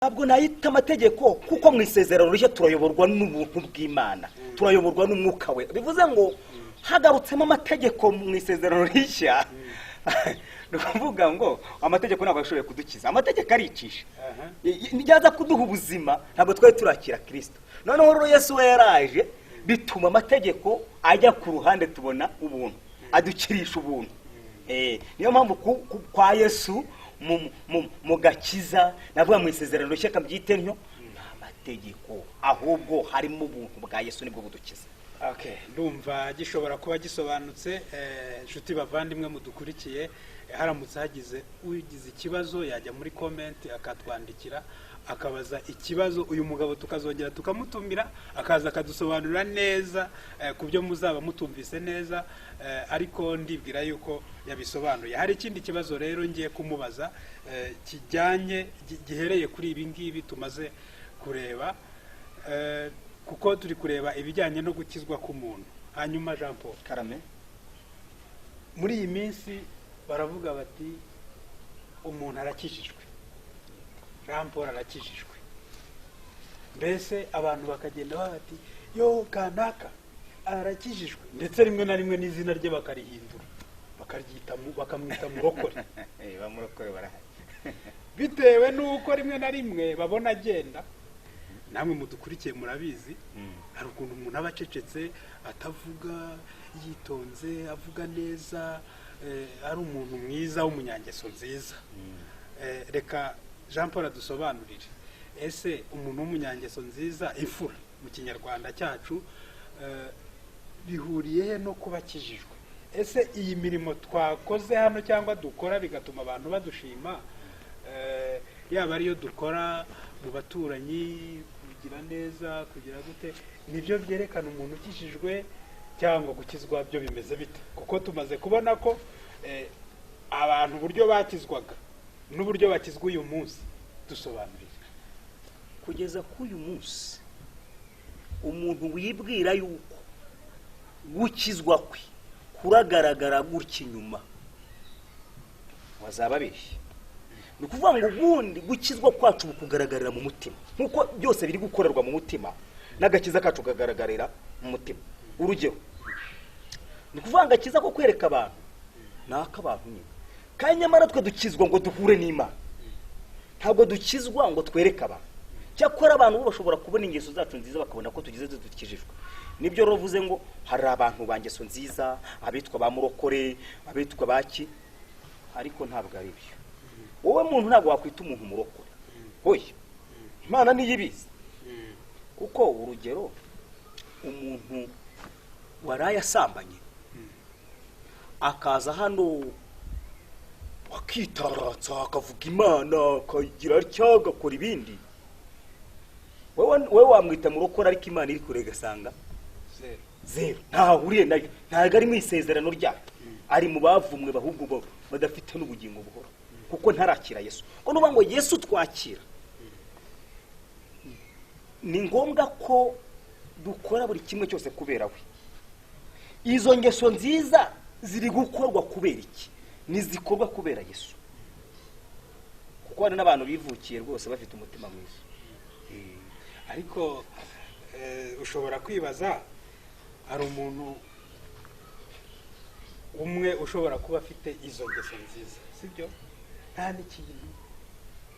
ntabwo nayita amategeko kuko mu isezerano rishya turayoborwa n'ubuntu bw'Imana, turayoborwa n'umwuka we. Bivuze ngo hagarutsemo amategeko mu isezerano rishya, nukuvuga ngo amategeko ntabwo ashoboye kudukiza, amategeko aricisha. Nijyaza kuduha ubuzima ntabwo twari turakira Kristo. Noneho rero Yesu we yaraje bituma amategeko ajya ku ruhande, tubona ubuntu, adukirisha ubuntu. Niyo mpamvu kwa Yesu mu gakiza navuga mu isezerano rishya kabyite ntyo nta mategeko, ahubwo harimo ubuntu bwa Yesu nibwo budukiza. Okay, ndumva gishobora kuba gisobanutse. Nshuti bavandimwe mudukurikiye, haramutse hagize ugize ikibazo yajya muri comment akatwandikira akabaza ikibazo, uyu mugabo tukazongera tukamutumira akaza akadusobanurira neza kubyo muzaba mutumvise neza, ariko ndibwira yuko yabisobanuye. Hari ikindi kibazo rero ngiye kumubaza kijyanye gihereye kuri ibi ngibi tumaze kureba, kuko turi kureba ibijyanye no gukizwa k'umuntu. Hanyuma Jean Paul Karame, muri iyi minsi baravuga bati umuntu arakijijwe, Jean Paul arakijijwe. Mbese abantu bakagenda bati yo kanaka arakijijwe, ndetse rimwe na rimwe n'izina rye bakarihindura bakaryita bakamwita murokore. Bamurokore barahari bitewe nuko rimwe na rimwe babona agenda. Namwe mudukurikiye murabizi, hari ukuntu umuntu aba acecetse atavuga, yitonze, avuga neza, ari umuntu mwiza w'umunyangeso nziza. Reka Jean Paul adusobanurire, ese umuntu w'umunyangeso nziza ifura mu kinyarwanda cyacu bihuriye he no kuba akijijwe? Ese iyi mirimo twakoze hano cyangwa dukora bigatuma abantu badushima, yaba ariyo dukora mu baturanyi, kugira neza, kugira gute, nibyo byerekana umuntu ukijijwe cyangwa gukizwa byo bimeze bite? Kuko tumaze kubona ko abantu uburyo bakizwaga n'uburyo bakizwa uyu munsi, dusobanurire. Kugeza k'uyu munsi umuntu wibwira yuko gukizwa kwe kuragaragara gutya inyuma wazaba abeshye. Ni ukuvuga ngo ubundi gukizwa kwacu bukugaragarira mu mutima, nkuko byose biri gukorerwa mu mutima, n'agakiza kacu kagaragarira mu mutima. Urugero, ni ukuvuga ngo agakiza ko kwereka abantu n'ak'abantu nyine, kandi nyamara twe dukizwa ngo duhure n'Imana, ntabwo dukizwa ngo twereke abantu. Cyakora abantu bo bashobora kubona ingeso zacu nziza bakabona ko tugize dukijijwe. Nibyo rovuze ngo hari abantu bangeso nziza, abitwa ba murokore, abitwa baki, ariko ntabwo ari byo. Wowe muntu ntabwo wakwita umuntu murokore, hoya Imana niyo ibizi. Kuko urugero, umuntu waraye asambanye akaza hano akitaratsa akavuga Imana akagira cyaga akora ibindi, wewe wamwita murokore, ariko Imana iri kurega sanga zero, ntahuriye nayo, ntabwo ari mu isezerano ryayo, ari mu bavumwe bahubwo badafite n'ubugingo buhoro, kuko ntarakira Yesu. Ko nuba ngo Yesu twakira, ni ngombwa ko dukora buri kimwe cyose kubera we. Izo ngeso nziza ziri gukorwa kubera iki? Nizikorwa kubera Yesu, kuko hari n'abantu bivukiye rwose bafite umutima mwiza. Ariko ushobora kwibaza, hari umuntu umwe ushobora kuba afite izo ngeso nziza, sibyo? Nta n'ikintu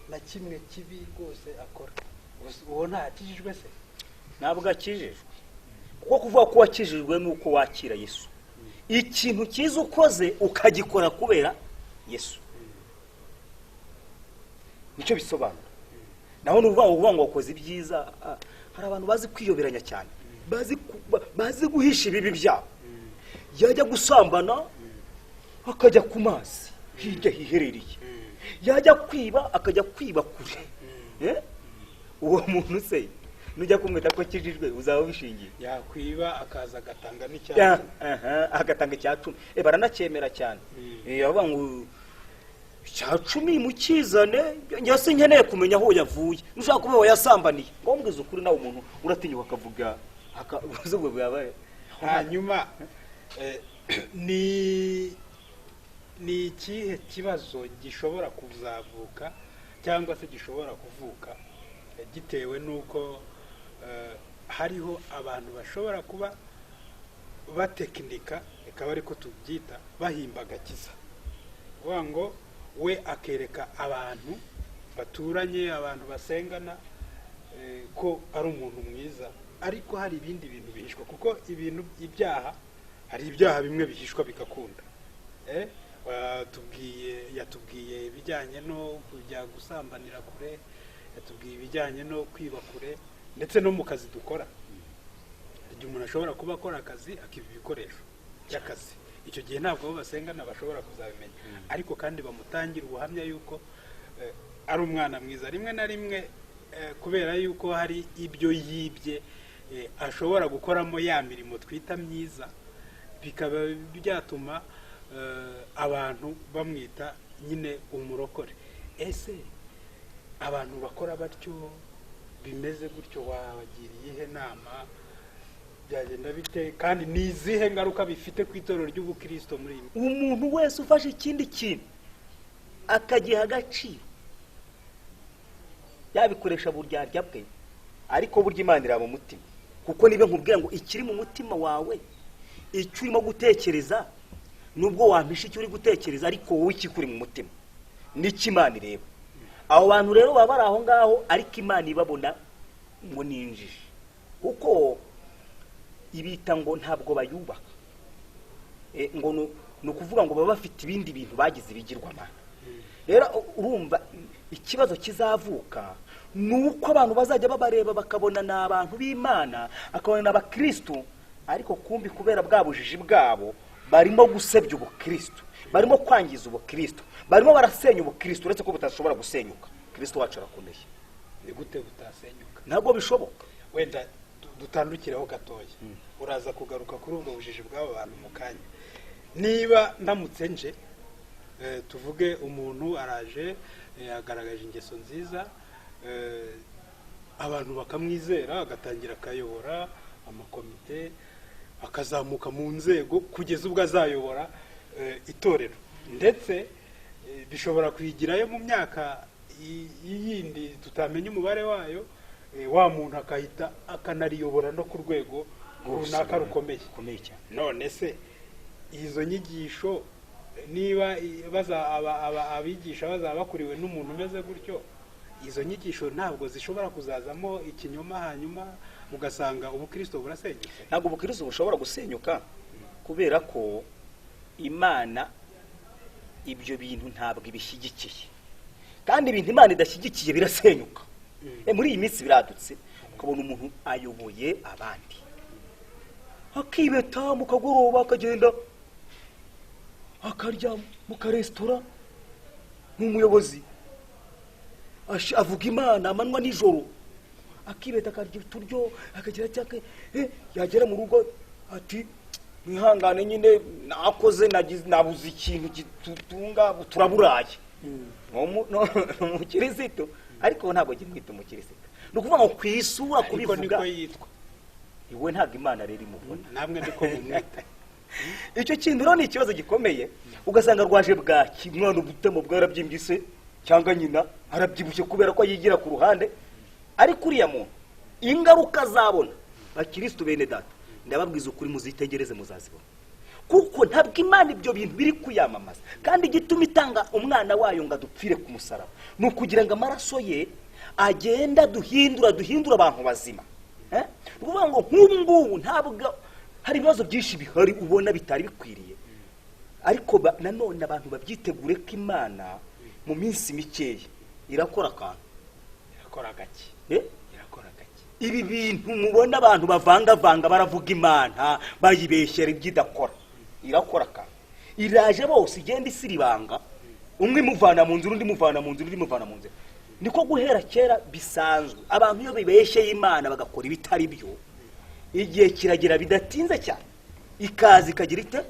na kimwe kibi rwose akora, uwo ntakijijwe se? Ntabwo akijijwe, kuko kuvuga ko wakijijwe nuko wakira Yesu. Ikintu cyiza ukoze ukagikora kubera Yesu, nicyo bisobanura. Naho nuvuga ngo wakoze ibyiza, hari abantu bazi kwiyoberanya cyane, bazi guhisha ibibi byabo. Yajya gusambana akajya ku mazi hirya hiherereye, yajya kwiba akajya kwiba kure. Uwo muntu se nujya kumwita ko kijijwe uzaba bishingiye? Yakwiba akaza agatanga n'icyacu, agatanga icyacumi, baranacyemera cyane. Bavuga ngo icyacumi mukizane, njye nkeneye kumenya aho yavuye. Nushaka kuba yasambaniye ngo mbwize ukuri, nawe umuntu uratinyuka akavuga ubwo bwabaye. Hanyuma ni ikihe kibazo gishobora kuzavuka cyangwa se gishobora kuvuka gitewe n'uko hariho abantu bashobora kuba batekinika, reka bari ko tubyita bahimba agakiza, kuvuga ngo we akereka abantu baturanye, abantu basengana, ko ari umuntu mwiza, ariko hari ibindi bintu bihishwa, kuko ibyaha, hari ibyaha bimwe bihishwa bigakunda. Yatubwiye ibijyanye no kujya gusambanira kure, yatubwiye ibijyanye no kwiba kure, ndetse no mu kazi dukora. Igihe umuntu ashobora kuba akora akazi akiba ibikoresho by'akazi, icyo gihe ntabwo abo basengana bashobora kuzabimenya, ariko kandi bamutangira ubuhamya yuko ari umwana mwiza. Rimwe na rimwe kubera yuko hari ibyo yibye ashobora gukoramo ya mirimo twita myiza, bikaba byatuma abantu bamwita nyine umurokore. Ese abantu bakora batyo bimeze gutyo wabagiriye ihe nama, byagenda bite, kandi ni izihe ngaruka bifite ku itorero ry'ubukristo muri iyi? Umuntu wese ufashe ikindi kintu akagiha agaciro yabikoresha buryarya bwe, ariko burya Imana iri mu mutima, kuko nibe nkubwira ngo ikiri mu mutima wawe, icyo urimo gutekereza, nubwo wampisha icyo uri gutekereza, ariko wowe ikikuri mu mutima n'icyo Imana ireba. Abo bantu rero baba bari aho ngaho, ariko Imana ibabona ngo ni injiji, kuko ibita ngo ntabwo bayubaka, ngo ni ukuvuga ngo baba bafite ibindi bintu bagize ibigirwamana. Rero urumva ikibazo kizavuka nuko abantu bazajya babareba bakabona ni abantu b'Imana, akabona n'abakristo, ariko kumbi kubera bwa bujiji bwabo barimo gusebya ubukristo, barimo kwangiza ubukristo, barimo barasenya ubukristo, uretse ko butashobora gusenyuka. Kristo wacu arakomeye. Ni gute butasenyuka? Ntabwo bishoboka. Wenda dutandukiraho gatoya, uraza kugaruka kuri ubwo bujiji bw'abo bantu mu kanya. Niba ndamutse nje, tuvuge umuntu araje agaragaje ingeso nziza, abantu bakamwizera, agatangira akayobora amakomite, akazamuka mu nzego kugeza ubwo azayobora itorero, ndetse bishobora kwigirayo mu myaka yindi tutamenya umubare wayo, wa muntu akahita akanariyobora no ku rwego runaka rukomeye. None se izo nyigisho niba abigisha bazaba bakuriwe n'umuntu umeze gutyo, izo nyigisho ntabwo zishobora kuzazamo ikinyoma, hanyuma mugasanga ubukristo burasenyuka? Ntabwo ubukristo bushobora gusenyuka, kubera ko Imana ibyo bintu ntabwo ibishyigikiye, kandi ibintu Imana idashyigikiye birasenyuka. Muri iyi minsi biradutse, ukabona umuntu ayoboye abandi, akibeta mu kagoroba, akagenda akarya mu karesitora nk'umuyobozi, avuga Imana amanywa nijoro, akibeta akarya uturyo, akagira cyake, yagera mu rugo ati mwihangane nyine nakoze nabuze ikintu gitunga turaburaye. mu kirisito, ariko ntabwo gimwita mu kirisito. Nukuvuga ngo kwisura kubivuga, niko yitwa iwe ntabwo Imana rero imubona, namwe ndiko mumwita. Icyo kintu rero ni ikibazo gikomeye, ugasanga rwaje bwaki, umwana ubutemo bwarabyimbise, cyangwa nyina arabyibushye kubera ko yigira ku ruhande. Ariko uriya muntu ingaruka zabona bakristo bene data, ndababwiza ukuri muzitegereze muzazibona, kuko ntabwo Imana ibyo bintu biri kuyamamaza. Kandi gituma itanga umwana wayo ngo adupfire ku musaraba, ni ukugira ngo amaraso ye agenda duhindura abantu bazima. Ukuvuga ngo nk'ubu ngubu ntabwo hari ibibazo byinshi bihari ubona bitari bikwiriye, ariko nanone abantu babyitegure ko Imana mu minsi mikeya irakora akantu, irakora gake. Ibi bintu mubona abantu bavanga baravuga Imana bayibeshyera ibyidakora, irakora akantu, iraje bose igenda isiribanga, umwe imuvana mu nzira, undi muvana mu nzira, undi muvana mu nzira. Niko guhera kera bisanzwe. Abantu iyo bibeshyeye Imana bagakora ibitari byo, igihe kiragera bidatinze cyane ikaza ikagira ite